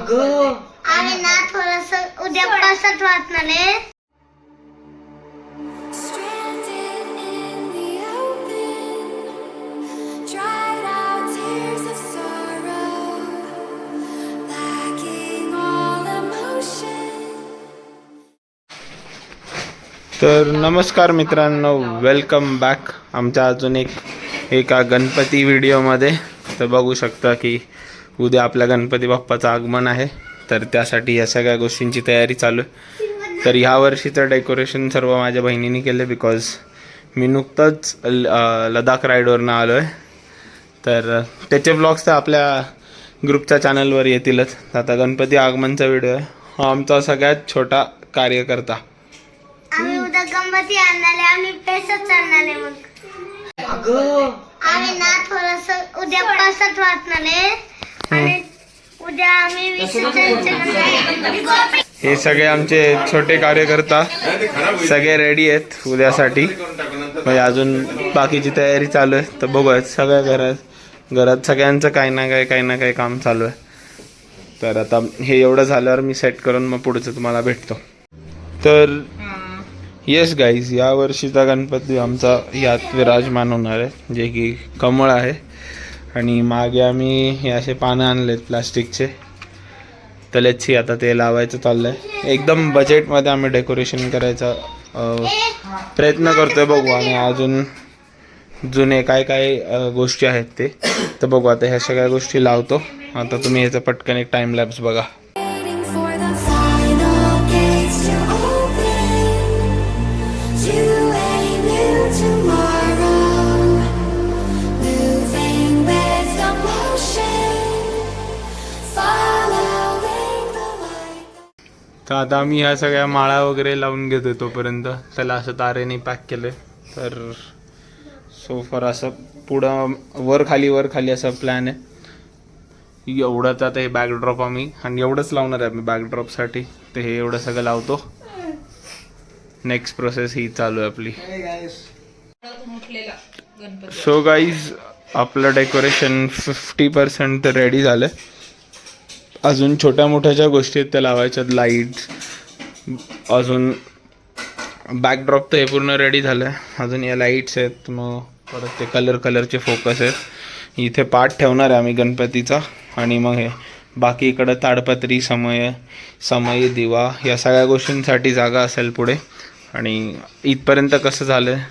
आम्ही ना थोडस उद्या पावसात वाचणार आहे. तर नमस्कार मित्रांनो, वेलकम बॅक आमच्या अजून एका गणपती व्हिडिओमध्ये. तर बघू शकता की उद्या आपल्या गणपती बाप्पाचं आगमन आहे, तर त्यासाठी या सगळ्या गोष्टींची तयारी चालू आहे. तर ह्या वर्षीचं डेकोरेशन सर्व माझ्या बहिणीने केलं, बिकॉज मी नुकतंच लडाख राईडवरनं आलो आहे. तर त्याचे ब्लॉग्स तर आपल्या ग्रुपच्या चॅनलवर येतीलच. आता गणपती आगमनचा व्हिडिओ आहे. हा आमचा सगळ्यात छोटा कार्यकर्ता. आम्ही उद्या गणपती आणणारे, आम्ही पैसाच आणणारे. मग आम्ही ना थोडस उद्या पावसात वाचणार आहे आणि उद्या आम्ही विसर्जन. हे सगळे आमचे छोटे कार्यकर्ता सगळे रेडी आहेत उद्यासाठी. म्हणजे अजून बाकीची तयारी चालू आहे. तर बघूयात सगळ्या घरात सगळ्यांचं काही ना काही काम चालू आहे. तर आता हे एवढं झाल्यावर मी सेट करून मग पुढचं तुम्हाला भेटतो. तर येस गाईज, या वर्षीचा गणपती आमचा यात विराजमान होणार आहे, जे की कमळ आहे. आणि मागे आम्ही हे असे पानं आणलेत प्लास्टिकचे, तलेची आता ते लावायचं चाललं आहे. एकदम बजेटमध्ये आम्ही डेकोरेशन करायचा प्रयत्न करतोय. बघू आणि अजून जुने काय गोष्टी आहेत ते तर बघू. आता ह्या सगळ्या गोष्टी लावतो. आता तुम्ही ह्याचा पटकन एक टाइम लॅप्स बघा. तर आता आम्ही ह्या सगळ्या माळा वगैरे लावून घेतो. तोपर्यंत त्याला असं तारेने पॅक केलं. तर सोफर असं पुढं वर खाली असा प्लॅन आहे. एवढंच आता हे बॅकड्रॉप आम्ही आणि एवढंच लावणार आहे आम्ही बॅकड्रॉपसाठी. तर हे एवढं सगळं लावतो. नेक्स्ट प्रोसेस ही चालू आहे आपली. सो गाईज, आपलं डेकोरेशन 50% तर रेडी झालं. अजून छोट्या मोठ्या ज्या गोष्टी आहेत त्या लावायच्यात, लाईट्स, अजून बॅकड्रॉप तर हे पूर्ण रेडी झालं आहे. अजून या लाईट्स आहेत, मग परत ते कलरचे फोकस आहेत. इथे पाठ ठेवणार आहे आम्ही गणपतीचा. आणि मग हे बाकी इकडं ताडपत्री, समय दिवा या सगळ्या गोष्टींसाठी जागा असेल पुढे. आणि इथपर्यंत कसं झालं आहे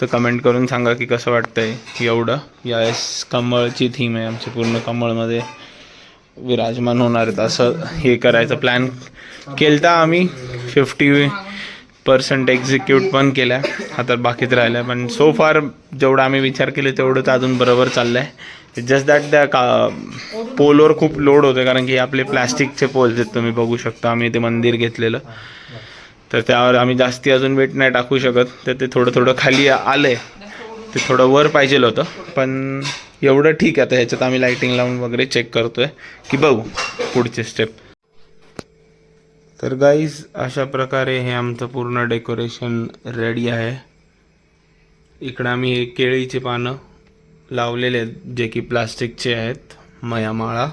तर कमेंट करून सांगा की कसं वाटतंय. एवढं यावेळेस कमळची थीम आहे आमची, पूर्ण कमळमध्ये विराजमान होणार आहेत असं हे करायचं प्लॅन केलता आम्ही. 50% एक्झिक्यूट पण केलं. आता बाकीच राहिलं, पण सो फार जेवढं आम्ही विचार केले तेवढंच अजून बरोबर चाललं आहे. जस्ट दॅट त्या पोलवर खूप लोड होतं, कारण की आपले प्लॅस्टिकचे पोल्स आहेत, तुम्ही बघू शकता. आम्ही ते मंदिर घेतलेलं, तर त्यावर आम्ही जास्ती अजून वेट नाही टाकू शकत. तर ते थोडं खाली आलं आहे. ते थोडं वर पाहिजे होतं, पण एवढं ठीक आहे. आता ह्याच्यात आम्ही लाईटिंग लावून वगैरे चेक करतोय की बघू पुढचे स्टेप. तर गाईज, अशा प्रकारे हे आमचं पूर्ण डेकोरेशन रेडी आहे. इकडं आम्ही हे केळीचे पानं लावलेले आहेत, जे की प्लास्टिकचे आहेत, माळा.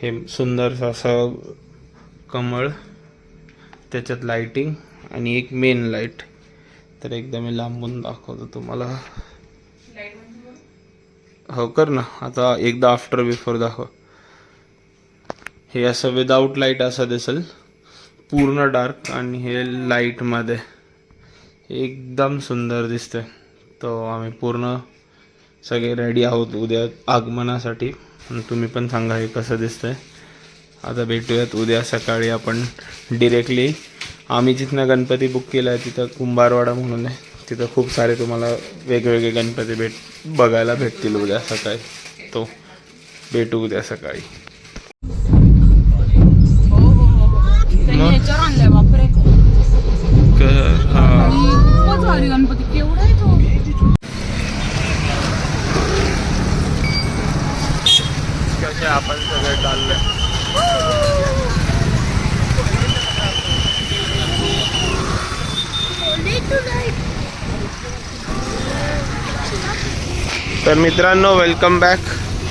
हे सुंदर असं कमळ, त्याच्यात लाईटिंग आणि एक मेन लाईट. तर एकदा मी लांबून दाखवतो तुम्हाला. हो कर ना, आता एकदा आफ्टर बिफोर दाखव. हे असं विदाऊट लाईट असं दिसेल, पूर्ण डार्क, आणि हे लाईटमध्ये एकदम सुंदर दिसतंय. तो आम्ही पूर्ण सगळे रेडी आहोत उद्या आगमनासाठी. तुम्ही पण सांगा हे कसं दिसतंय. आता भेटूयात उद्या सकाळी. आपण डिरेक्टली आम्ही जिथनं गणपती बुक केला आहे तिथं कुंभारवाडा म्हणून आहे, तिथं खूप सारे तुम्हाला वेगवेगळे गणपती बघायला भेटतील उद्या सकाळी. तो भेटू उद्या सकाळी. कसे आपण सगळे चाललोय. तर मित्रांनो, वेलकम बॅक.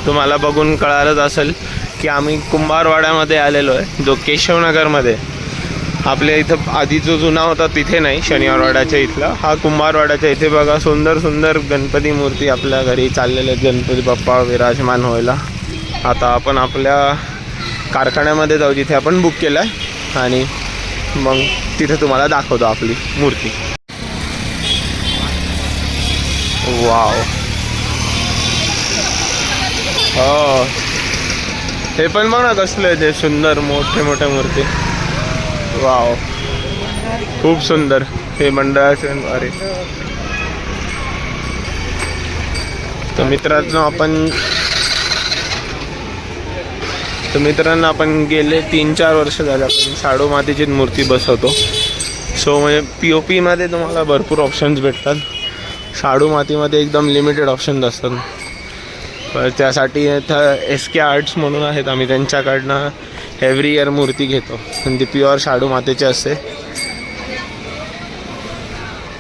तुम्हाला बघून कळालंच असेल की की आम्ही कुंभारवाड्यामध्ये आलेलो आहे, जो केशवनगरमध्ये. आपल्या इथं आधी जो जुना होता तिथे नाही, शनिवारवाड्याच्या इथला, हा कुंभारवाड्याच्या इथे. बघा सुंदर सुंदर गणपती मूर्ती आपल्या घरी चाललेले आहेत, गणपती बाप्पा विराजमान व्हायला. आता आपण आपल्या कारखान्यामध्ये जाऊ जिथे आपण बुक केलं आहे, आणि मग तिथे तुम्हाला दाखवतो आपली मूर्ती. वाव, हो हे पण बघ ना कसलं आहे ते सुंदर, मोठे मोठे मूर्ती. वाव, खूप सुंदर. हे मंडळाचे. अरे तर मित्रांनो आपण गेले 3-4 वर्ष झाले आपण शाडू मातीची मूर्ती बसवतो. सो म्हणजे POP मध्ये तुम्हाला भरपूर ऑप्शन्स भेटतात, शाडू मातीमध्ये एकदम लिमिटेड ऑप्शन्स असतात. पण त्यासाठी इथं SK आर्ट्स म्हणून आहेत, आम्ही त्यांच्याकडनं एव्हरी इयर मूर्ती घेतो आणि ती प्युअर शाडू मातीची असते.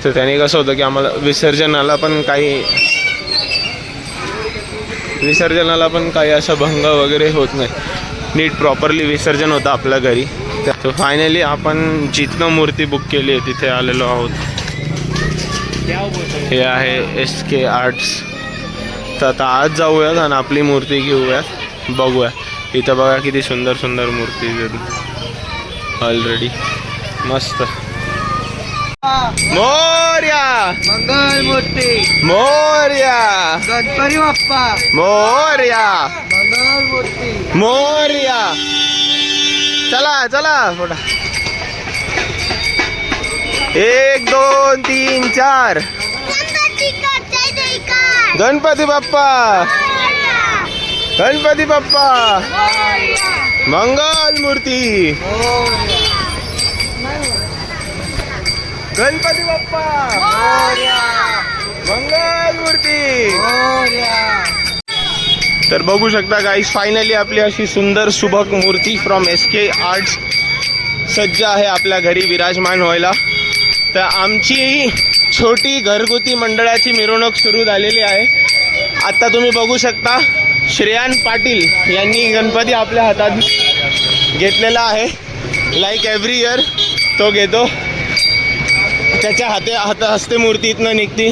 तर त्याने कसं होतं की आम्हाला विसर्जनाला पण काही असं भंग वगैरे होत नाही, नीट प्रॉपरली विसर्जन होतं आपल्या घरी. तर फायनली आपण जिथनं मूर्ती बुक केली आहे तिथे आलेलो आहोत. हे आहे SK आर्ट्स. तर आता आज जाऊयात आणि आपली मूर्ती घेऊयात, बघूया. इथं बघा किती सुंदर सुंदर मूर्ती ऑलरेडी, मस्त. मोरया मंगल मूर्ती, मोरया गणपती बाप्पा, मोरया मंगल मूर्ती. मोरया. चला चला फोटा. 1 2 3 4. गणपती बाप्पा, गणपती बाप्पा, मंगल मूर्ती, गणपती बाप्पा, मंगल मूर्ती. तर बघू शकता गाईस, फायनली आपली अशी सुंदर सुबक मूर्ती फ्रॉम SK आर्ट्स सज्ज आहे आपल्या घरी विराजमान व्हायला. तर आमची छोटी घरगुती मंडळाची मिरवणूक सुरू झालेली आहे. आता तुम्ही बघू शकता श्रेयान पाटील यांनी गणपती आपल्या हातात घेतलेला आहे. लाईक एव्हरी इयर तो घेतो, त्याच्या हस्ते मूर्ती इथनं निघती.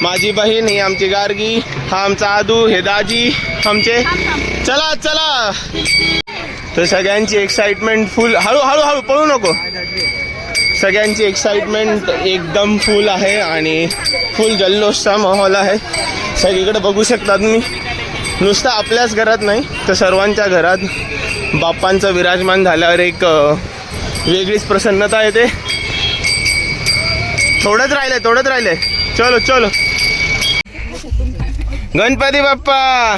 माझी बहीण, ही आमची गार्गी, हा आमचा आदू, हे दाजी आमचे. चला चला. तर सगळ्यांची एक्साइटमेंट फुल. हळू पळू नको. सगळ्यांची एक्साइटमेंट एकदम फुल आहे आणि फुल जल्लोषचा माहोल आहे. सगळीकडे बघू शकता तुम्ही. नुसतं आपल्याच घरात नाही तर सर्वांच्या घरात बाप्पांचं विराजमान झाल्यावर एक वेगळीच प्रसन्नता येते. थोडंच राहिले. चलो चलो. गणपती बाप्पा,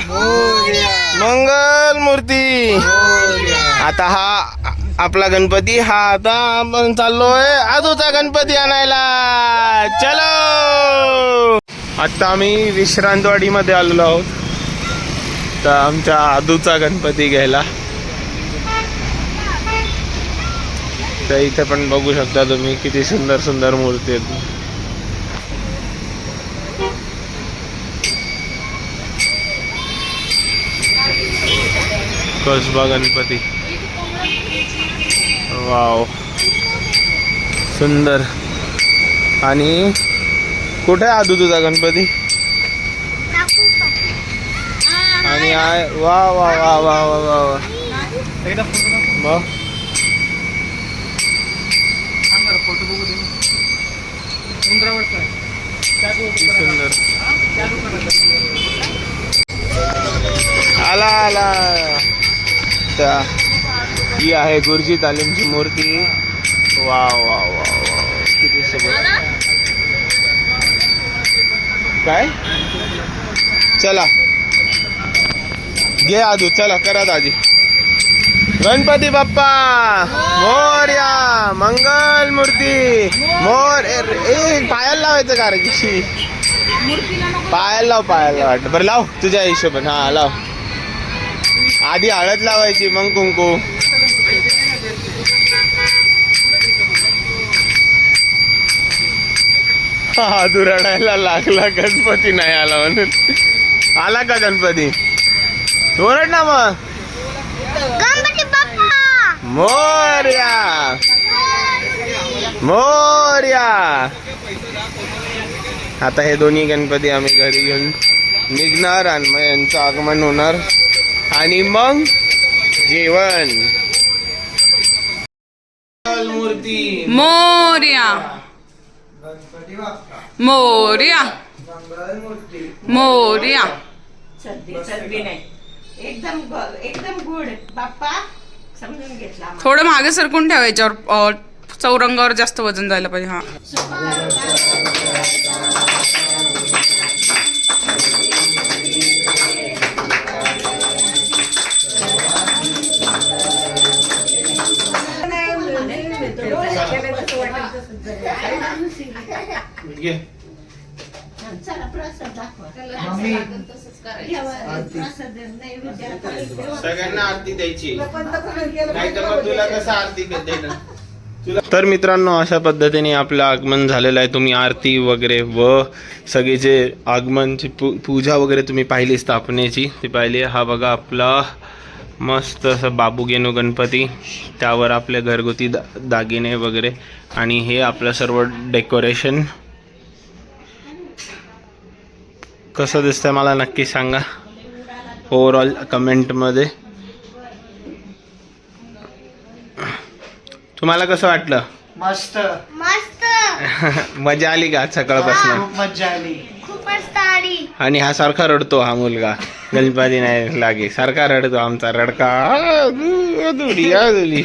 मंगल मूर्ती. आता हा आपला गणपती, हा आता आपण चाललोय आजूचा गणपती आणायला. चलो. आता आम्ही विश्रांतवाडीमध्ये आलेलो आहोत तर आमच्या आदूचा गणपती घ्यायला. तर इथे पण बघू शकता तुम्ही किती सुंदर सुंदर मूर्ती आहेत. कसबा गणपती. वाव, सुंदर. आणि कुठे आदू तुझा गणपती? आणि वा वा वा वा वा वा वा. मग सुंदर. आला. ही आहे गुरुजी तालीमची मूर्ती. वा वा वा वा, किती सोबत. काय? चला घे आदू, चला करा दाजी. गणपती बाप्पा मोरया, मंगल मूर्ती मोर. पायाला लावायचं का रे किशी? पायाला लाव वाटतं. बरं लाव तुझ्या हिशोबाने. हा लाव. आधी हळद लावायची मग कुंकू. हा रडायला लागला गणपती नाही आला म्हणून. आला का गणपती? ओरड ना मग. मोरया मोरया. आता हे दोन्ही गणपती आम्ही घरी घेऊन निघणार आणि मग यांचं आगमन होणार आणि मग जेवण. मूर्ती मोरया मोरया मोरया. एकदम गुड बाप्पा समजून घेतला. थोडं मागे सरकून ठेवा याच्यावर चौरंगावर जास्त वजन जायला पाहिजे. हा सगळ्यांना आरती द्यायची नाहीतर मग तुला कसं आरती देणार. तर मित्रांनो अशा पद्धतीने आपलं आगमन झालेलं आहे. तुम्ही आरती वगैरे व सगळी जे आगमनची पूजा वगैरे तुम्ही पाहिली स्थापनेची ती पाहिली. हा बघा आपला मस्त असं बाबू गेनू गणपती, त्यावर आपले घरगुती दागिने वगैरे आणि हे आपलं सर्व डेकोरेशन. कसं दिसतंय मला नक्की सांगा ओव्हरऑल कमेंटमध्ये. तुम्हाला कसं वाटलं? मस्त मस्त मजा आली का सकाळपासून? खूप मजा आली. खूपच आली. आणि हा सारखा रडतो हा मुलगा, गणपती नाही लागे सारखा रडतो आमचा रडका अधुरी अधुरी.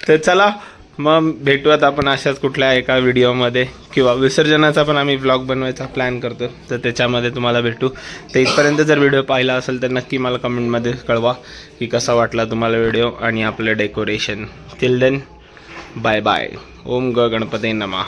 तर चला मग भेटूयात आपण अशाच कुठल्या एका व्हिडिओमध्ये किंवा विसर्जनाचा पण आम्ही व्लॉग बनवायचा प्लॅन करतो तर त्याच्यामध्ये तुम्हाला भेटू. तर इथपर्यंत जर व्हिडिओ पाहिला असेल तर नक्की मला कमेंटमध्ये कळवा की कसा वाटला तुम्हाला व्हिडिओ आणि आपलं decoration. Till then bye bye. ओम ग गणपती नमः.